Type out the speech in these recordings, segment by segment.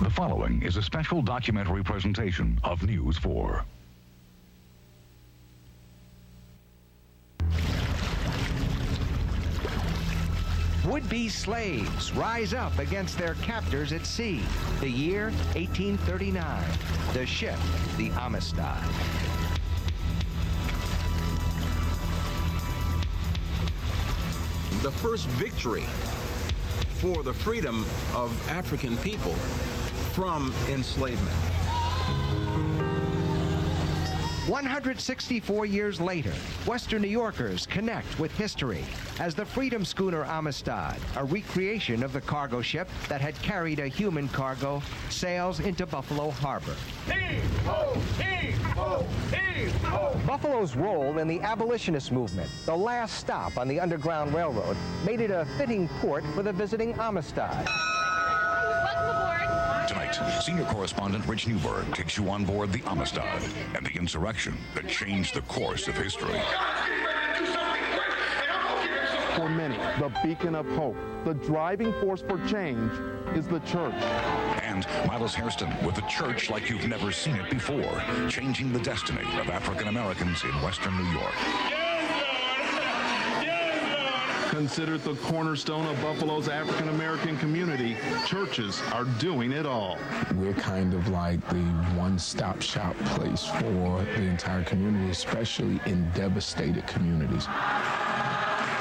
The following is a special documentary presentation of News 4. Would-be slaves rise up against their captors at sea. The year, 1839. The ship, the Amistad. The first victory for the freedom of African people from enslavement. 164 years later, Western New Yorkers connect with history as the freedom schooner Amistad, a recreation of the cargo ship that had carried a human cargo, sails into Buffalo Harbor. Heave-ho! Heave-ho! Heave-ho! Buffalo's role in the abolitionist movement, the last stop on the Underground Railroad, made it a fitting port for the visiting Amistad. Tonight, senior correspondent Rich Newberg takes you on board the Amistad and the insurrection that changed the course of history. For many, the beacon of hope, the driving force for change, is the church. And Miles Hairston with the church like you've never seen it before, changing the destiny of African Americans in Western New York. Considered the cornerstone of Buffalo's African American community, churches are doing it all. We're kind of like the one-stop shop place for the entire community, especially in devastated communities.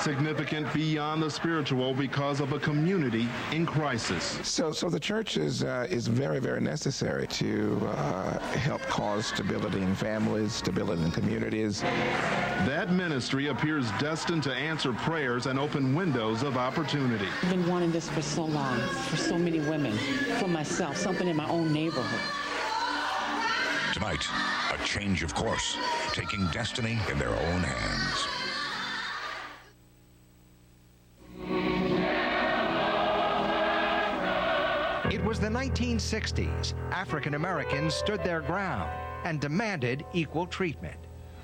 Significant beyond the spiritual because of a community in crisis. So the church is very, very necessary to help cause stability in families, stability in communities. That ministry appears destined to answer prayers and open windows of opportunity. I've been wanting this for so long, for so many women, for myself, something in my own neighborhood. Tonight, a change of course, taking destiny in their own hands. It was the 1960s. African Americans stood their ground and demanded equal treatment.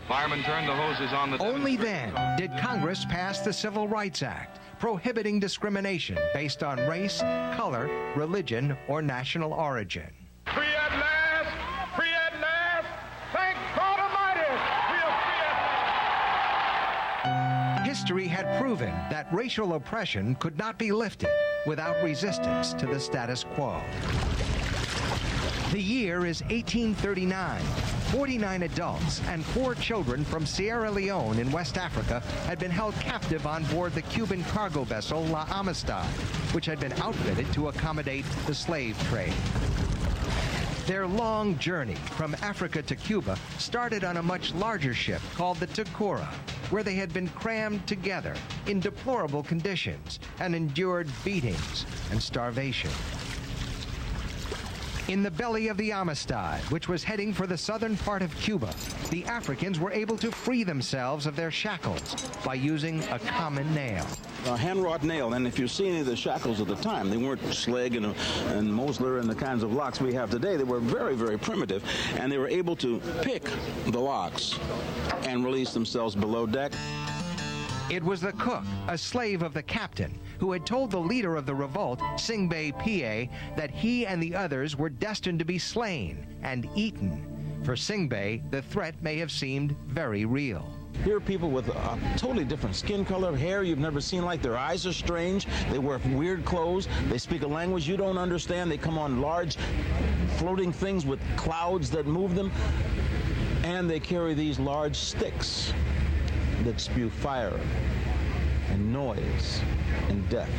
Firemen turned the hoses on the Only then did Congress pass the Civil Rights Act, prohibiting discrimination based on race, color, religion, or national origin. Free at last! Free at last! Thank God Almighty! We are free at last! History had proven that racial oppression could not be lifted without resistance to the status quo. The year is 1839. 49 adults and 4 children from Sierra Leone in West Africa had been held captive on board the Cuban cargo vessel La Amistad, which had been outfitted to accommodate the slave trade. Their long journey from Africa to Cuba started on a much larger ship called the Takura, where they had been crammed together in deplorable conditions and endured beatings and starvation. In the belly of the Amistad, which was heading for the southern part of Cuba, the Africans were able to free themselves of their shackles by using a common nail. A hand-wrought nail, and if you see any of the shackles at the time, they weren't Schlegg and Mosler and the kinds of locks we have today. They were very, very primitive, and they were able to pick the locks and release themselves below deck. It was the cook, a slave of the captain, who had told the leader of the revolt, Singbei Pie, that he and the others were destined to be slain and eaten. For Singbei, the threat may have seemed very real. Here are people with a totally different skin color, hair you've never seen like. Their eyes are strange. They wear weird clothes. They speak a language you don't understand. They come on large floating things with clouds that move them. And they carry these large sticks that spew fire and noise and death.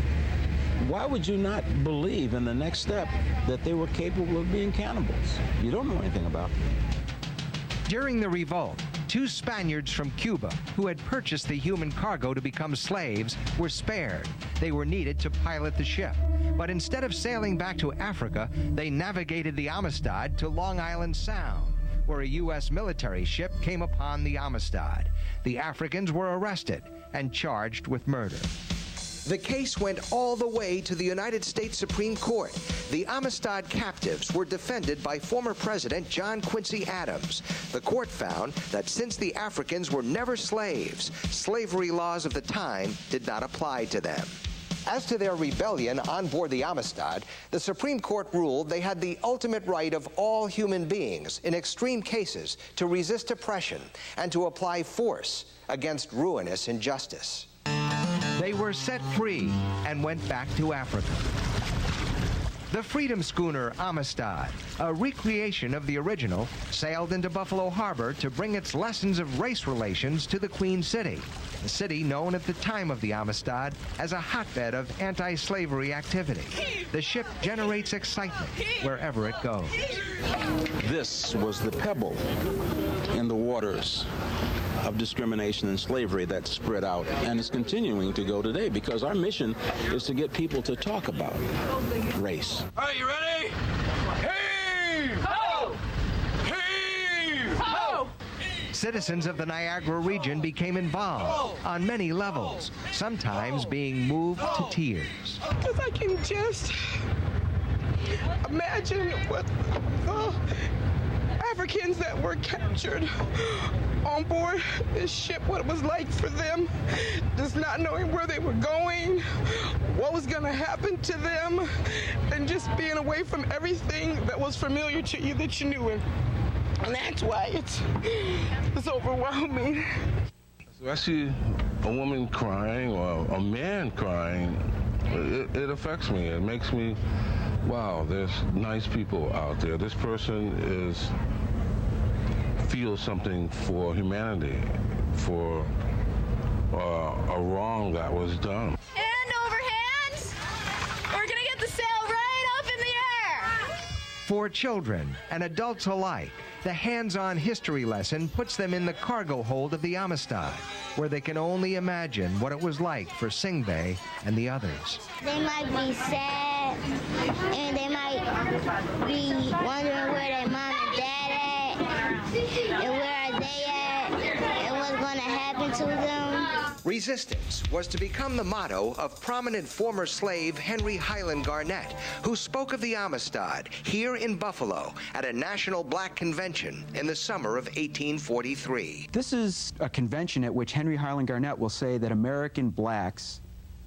Why would you not believe in the next step that they were capable of being cannibals? You don't know anything about them. During the revolt, 2 Spaniards from Cuba, who had purchased the human cargo to become slaves, were spared. They were needed to pilot the ship. But instead of sailing back to Africa, they navigated the Amistad to Long Island Sound, where a U.S. military ship came upon the Amistad. The Africans were arrested and charged with murder. The case went all the way to the United States Supreme Court. The Amistad captives were defended by former President John Quincy Adams. The court found that since the Africans were never slaves, slavery laws of the time did not apply to them. As to their rebellion on board the Amistad, the Supreme Court ruled they had the ultimate right of all human beings, in extreme cases, to resist oppression and to apply force against ruinous injustice. They were set free and went back to Africa. The freedom schooner Amistad, a recreation of the original, sailed into Buffalo Harbor to bring its lessons of race relations to the Queen City, a city known at the time of the Amistad as a hotbed of anti-slavery activity. The ship generates excitement wherever it goes. This was the pebble in the waters of discrimination and slavery that spread out and is continuing to go today, because our mission is to get people to talk about race. All right, you ready? Heave! Ho! Heave! Ho! Citizens of the Niagara region became involved on many levels, sometimes being moved to tears. Because I can just imagine what the Africans that were captured on board this ship, what it was like for them, just not knowing where they were going, what was going to happen to them, and just being away from everything that was familiar to you that you knew. And that's why it's overwhelming. So I see a woman crying or a man crying, it affects me. It makes me, wow, there's nice people out there. This person feels something for humanity, for a wrong that was done. Hand over hands. We're gonna get the sail right up in the air. For children and adults alike, the hands-on history lesson puts them in the cargo hold of the Amistad, where they can only imagine what it was like for Singbe and the others. They might be sad, and they might be wondering where their mom and dad at, and where are they at, and what's going to happen to them. Resistance was to become the motto of prominent former slave Henry Highland Garnett, who spoke of the Amistad here in Buffalo at a national black convention in the summer of 1843. This is a convention at which Henry Highland Garnett will say that American blacks,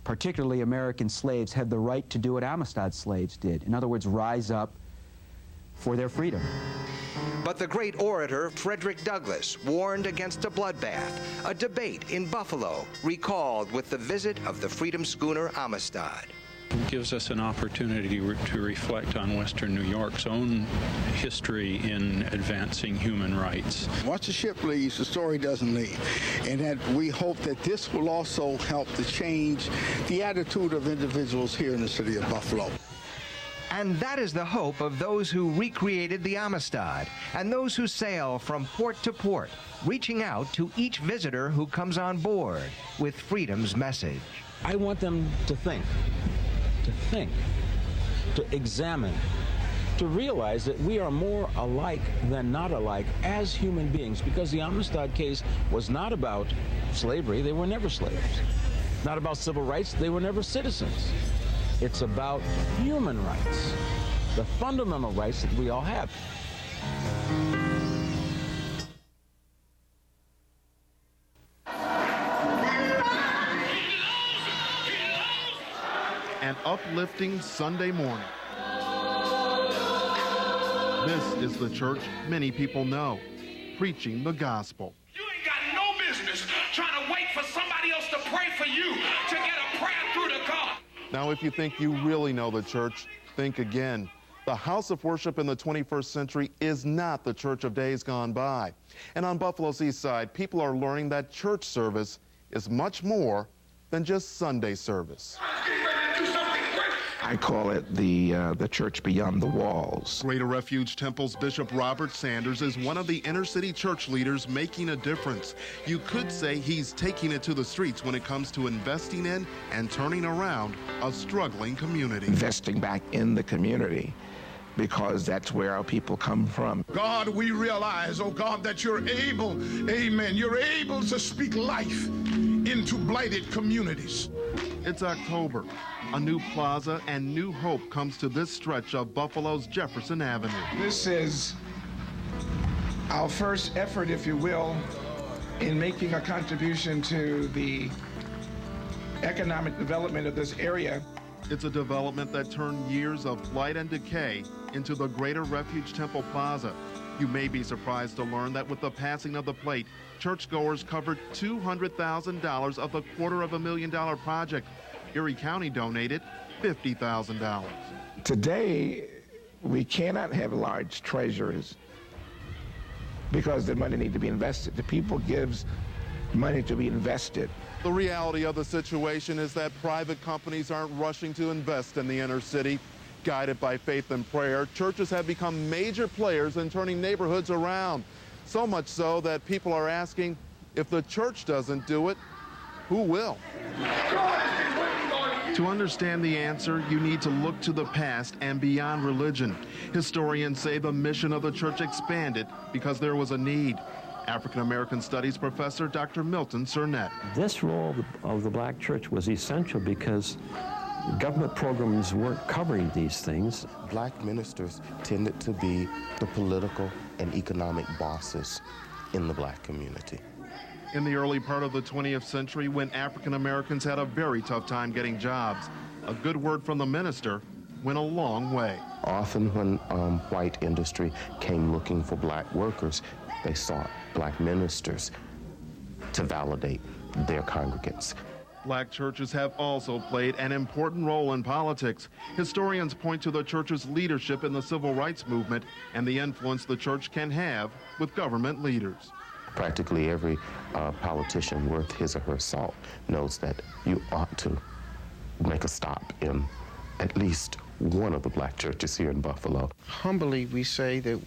particularly American slaves, had the right to do what Amistad slaves did. In other words, rise up for their freedom. But the great orator Frederick Douglass warned against a bloodbath, a debate in Buffalo recalled with the visit of the freedom schooner Amistad. It gives us an opportunity to reflect on Western New York's own history in advancing human rights. Once the ship leaves, the story doesn't leave. And that we hope that this will also help to change the attitude of individuals here in the city of Buffalo. And that is the hope of those who recreated the Amistad and those who sail from port to port, reaching out to each visitor who comes on board with freedom's message. I want them to think, to examine, to realize that we are more alike than not alike as human beings, because the Amistad case was not about slavery. They were never slaves. Not about civil rights. They were never citizens. It's about human rights, the fundamental rights that we all have. An uplifting Sunday morning. This is the church many people know, preaching the gospel. You ain't got no business trying to wait for somebody else to pray for you to get a prayer through to God. Now, if you think you really know the church, think again. The house of worship in the 21st century is not the church of days gone by. And on Buffalo's East Side, people are learning that church service is much more than just Sunday service. I call it the church beyond the walls. Greater Refuge Temple's Bishop Robert Sanders is one of the inner city church leaders making a difference. You could say he's taking it to the streets when it comes to investing in and turning around a struggling community. Investing back in the community, because that's where our people come from. God, we realize, oh God, that you're able, amen, you're able to speak life into blighted communities. It's October. A new plaza and new hope comes to this stretch of Buffalo's Jefferson Avenue. This is our first effort, if you will, in making a contribution to the economic development of this area. It's a development that turned years of blight and decay into the Greater Refuge Temple Plaza. You may be surprised to learn that with the passing of the plate, churchgoers covered $200,000 of the $250,000 project. Erie County donated $50,000. Today, we cannot have large treasuries because the money needs to be invested. The people gives money to be invested. The reality of the situation is that private companies aren't rushing to invest in the inner city. Guided by faith and prayer, churches have become major players in turning neighborhoods around. So much so that people are asking, if the church doesn't do it, who will? To understand the answer, you need to look to the past and beyond religion. Historians say the mission of the church expanded because there was a need. African American Studies professor Dr. Milton Cernett. This role of the black church was essential because government programs weren't covering these things. Black ministers tended to be the political and economic bosses in the black community. In the early part of the 20th century, when African Americans had a very tough time getting jobs, a good word from the minister went a long way. Often when white industry came looking for black workers, they sought black ministers to validate their congregants. Black churches have also played an important role in politics. Historians point to the church's leadership in the civil rights movement and the influence the church can have with government leaders. Practically every politician worth his or her salt knows that you ought to make a stop in at least one of the black churches here in Buffalo. Humbly, we say that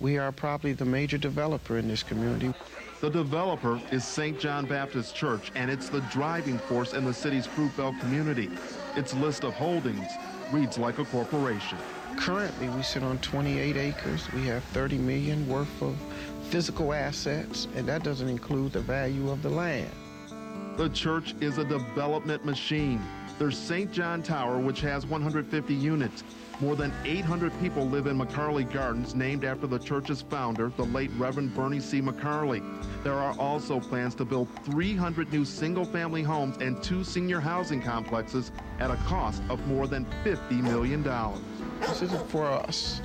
we are probably the major developer in this community. The developer is St. John Baptist Church, and it's the driving force in the city's Fruitvale community. Its list of holdings reads like a corporation. Currently, we sit on 28 acres. We have $30 million worth of physical assets, and that doesn't include the value of the land. The church is a development machine. There's St. John Tower, which has 150 units. More than 800 people live in McCarley Gardens, named after the church's founder, the late Reverend Bernie C. McCarley. There are also plans to build 300 new single-family homes and 2 senior housing complexes at a cost of more than $50 million. This isn't for us.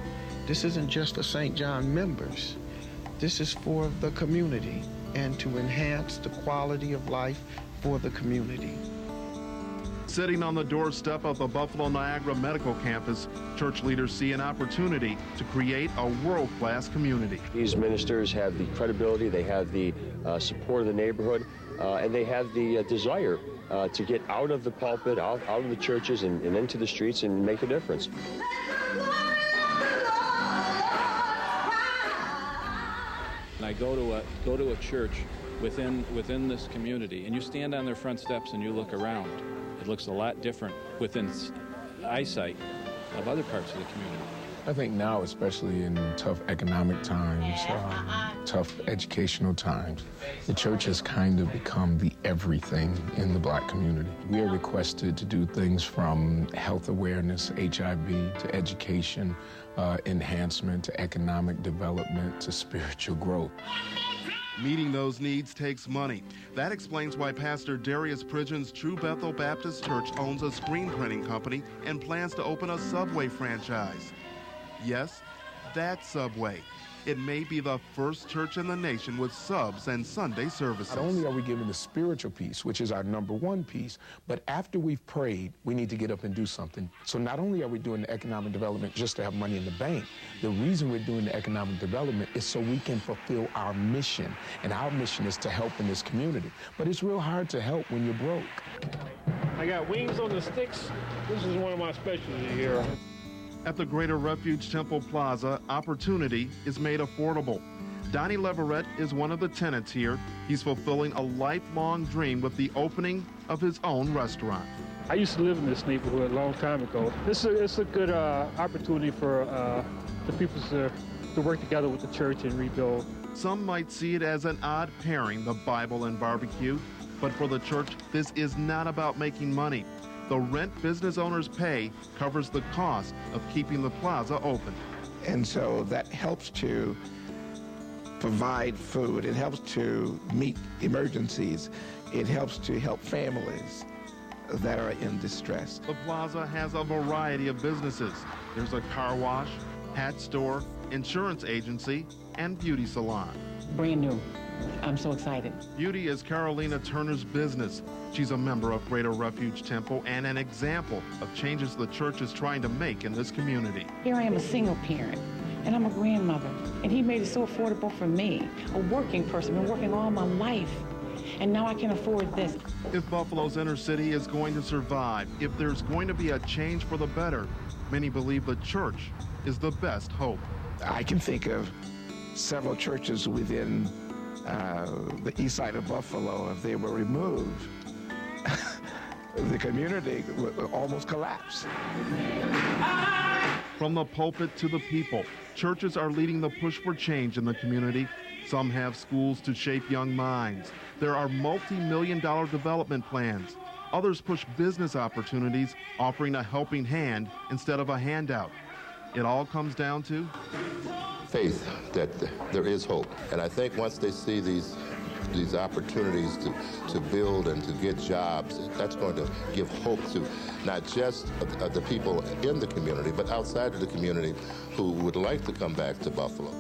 This isn't just for St. John members. This is for the community and to enhance the quality of life for the community. Sitting on the doorstep of the Buffalo Niagara Medical Campus, church leaders see an opportunity to create a world-class community. These ministers have the credibility, they have the support of the neighborhood, and they have the desire to get out of the pulpit, out of the churches, and into the streets and make a difference. And I go to a church within this community, and you stand on their front steps and you look around. It looks a lot different within eyesight of other parts of the community. I think now, especially in tough economic times, tough educational times, the church has kind of become the everything in the black community. We are requested to do things from health awareness, HIV, to education, enhancement, to economic development, to spiritual growth. Meeting those needs takes money. That explains why Pastor Darius Pridgeon's True Bethel Baptist Church owns a screen printing company and plans to open a Subway franchise. Yes, that Subway. It may be the first church in the nation with subs and Sunday services. Not only are we given the spiritual piece, which is our #1 piece, but after we've prayed, we need to get up and do something. So not only are we doing the economic development just to have money in the bank, the reason we're doing the economic development is so we can fulfill our mission. And our mission is to help in this community. But it's real hard to help when you're broke. I got wings on the sticks. This is one of my specialties here. At the Greater Refuge Temple Plaza, opportunity is made affordable. Donnie Leverett is one of the tenants here. He's fulfilling a lifelong dream with the opening of his own restaurant. I used to live in this neighborhood a long time ago. It's a good opportunity for the people to work together with the church and rebuild. Some might see it as an odd pairing, the Bible and barbecue, but for the church, this is not about making money. The rent business owners pay covers the cost of keeping the plaza open. And so that helps to provide food. It helps to meet emergencies. It helps to help families. that are in distress. The plaza has a variety of businesses. There's a car wash, hat store, insurance agency, and beauty salon. Brand new. I'm so excited. Beauty is Carolina Turner's business. She's a member of Greater Refuge Temple and an example of changes the church is trying to make in this community. Here I am, a single parent, and I'm a grandmother, and he made it so affordable for me, a working person, been working all my life, and now I can afford this. If Buffalo's inner city is going to survive, if there's going to be a change for the better, many believe the church is the best hope. I can think of several churches within the east side of Buffalo. If they were removed, the community would almost collapse. From the pulpit to the people, churches are leading the push for change in the community. Some have schools to shape young minds. There are multi-million-dollar development plans. Others push business opportunities, offering a helping hand instead of a handout. It all comes down to faith that there is hope. And I think once they see these opportunities to build and to get jobs, that's going to give hope to not just the people in the community, but outside of the community who would like to come back to Buffalo.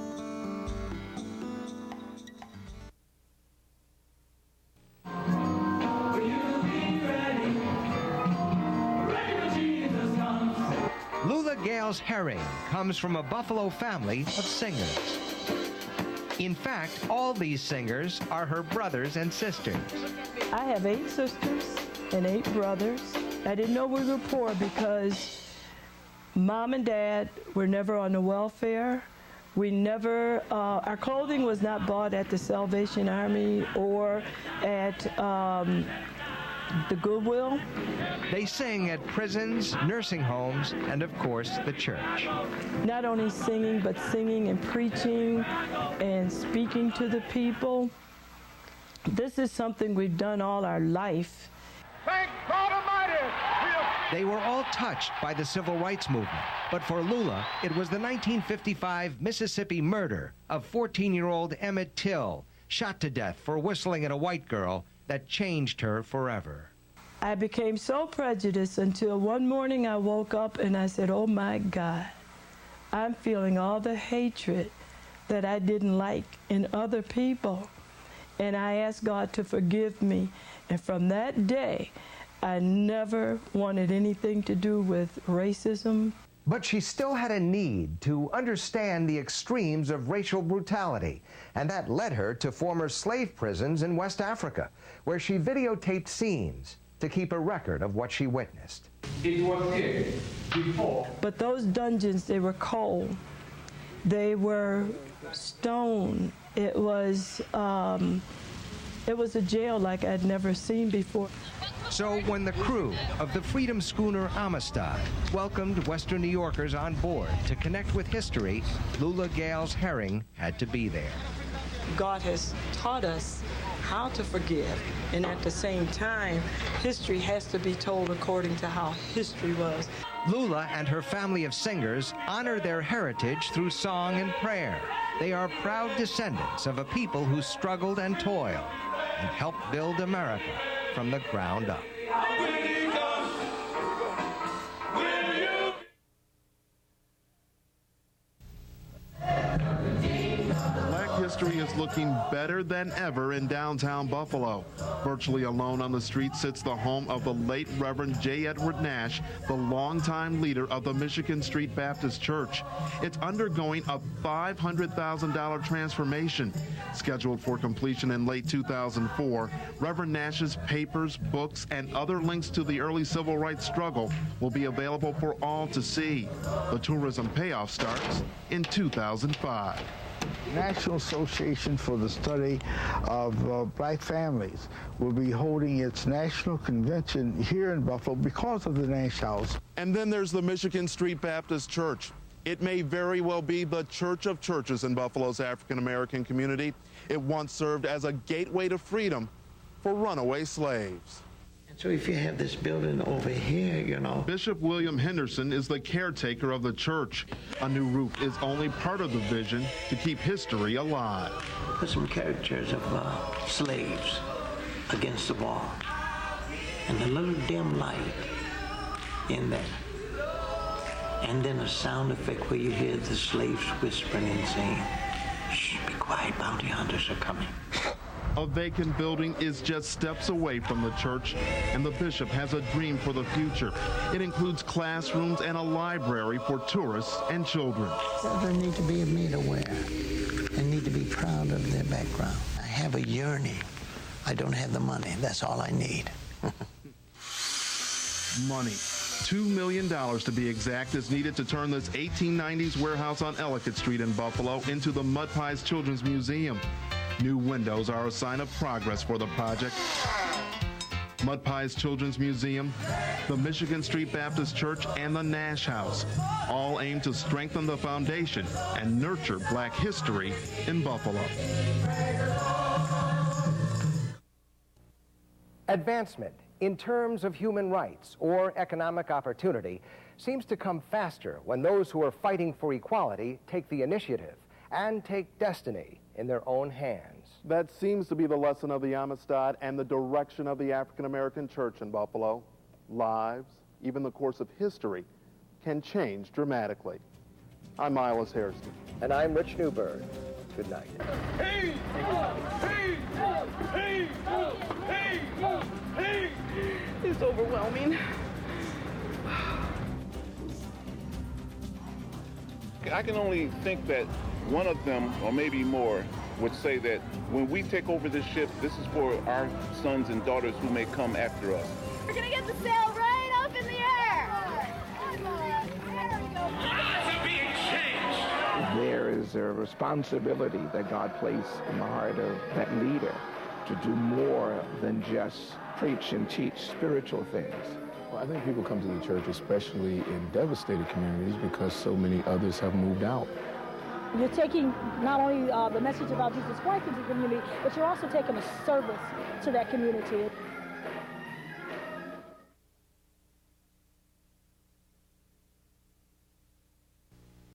Lula Gales Herring comes from a Buffalo family of singers. In fact, all these singers are her brothers and sisters. I have 8 sisters and 8 brothers. I didn't know we were poor because Mom and Dad were never on the welfare. We never, our clothing was not bought at the Salvation Army or at the Goodwill. They sing at prisons, nursing homes, and of course, the church. Not only singing, but singing and preaching and speaking to the people. This is something we've done all our life. Thank God Almighty! They were all touched by the civil rights movement, but for Lula, it was the 1955 Mississippi murder of 14-year-old Emmett Till, shot to death for whistling at a white girl, that changed her forever. I became so prejudiced until one morning I woke up and I said, oh my God, I'm feeling all the hatred that I didn't like in other people. And I asked God to forgive me. And from that day, I never wanted anything to do with racism. But she still had a need to understand the extremes of racial brutality, and that led her to former slave prisons in West Africa, where she videotaped scenes to keep a record of what she witnessed. It was here before. But those dungeons, they were cold. They were stone. It was a jail like I'd never seen before. So when the crew of the freedom schooner Amistad welcomed Western New Yorkers on board to connect with history, Lula Gales Herring had to be there. God has taught us how to forgive, and at the same time, history has to be told according to how history was. Lula and her family of singers honor their heritage through song and prayer. They are proud descendants of a people who struggled and toiled and helped build America from the ground up. History is looking better than ever in downtown Buffalo. Virtually alone on the street sits the home of the late Reverend J. Edward Nash, the longtime leader of the Michigan Street Baptist Church. It's undergoing a $500,000 transformation. Scheduled for completion in late 2004, Reverend Nash's papers, books, and other links to the early civil rights struggle will be available for all to see. The tourism payoff starts in 2005. National Association for the Study of Black Families will be holding its national convention here in Buffalo because of the Nash House. And then there's the Michigan Street Baptist Church. It may very well be the church of churches in Buffalo's African-American community. It once served as a gateway to freedom for runaway slaves. So if you have this building over here, you know. Bishop William Henderson is the caretaker of the church. A new roof is only part of the vision to keep history alive. Put some caricatures of slaves against the wall. and a little dim light in there. And then a sound effect where you hear the slaves whispering and saying, "Shh, be quiet, bounty hunters are coming." A vacant building is just steps away from the church, and the bishop has a dream for the future. It includes classrooms and a library for tourists and children. Children need to be made aware and need to be proud of their background. I have a yearning. I don't have the money. That's all I need. Money. $2 million to be exact is needed to turn this 1890s warehouse on Ellicott Street in Buffalo into the Mud Pies Children's Museum. New windows are a sign of progress for the project. Mud Pies Children's Museum, the Michigan Street Baptist Church, and the Nash House all aim to strengthen the foundation and nurture Black history in Buffalo. Advancement in terms of human rights or economic opportunity seems to come faster when those who are fighting for equality take the initiative and take destiny in their own hands. That seems to be the lesson of the Amistad and the direction of the African American church in Buffalo. Lives, even the course of history, can change dramatically. I'm Miles Harrison. And I'm Rich Newberg. Good night. Hey! Hey! Hey! Hey! Hey! It's overwhelming. I can only think that one of them, or maybe more, would say that when we take over this ship, this is for our sons and daughters who may come after us. We're gonna get the sail right up in the air. Lives are being changed. There is a responsibility that God placed in the heart of that leader to do more than just preach and teach spiritual things. Well, I think people come to the church, especially in devastated communities, because so many others have moved out. You're taking not only the message about Jesus Christ into the community, but you're also taking a service to that community.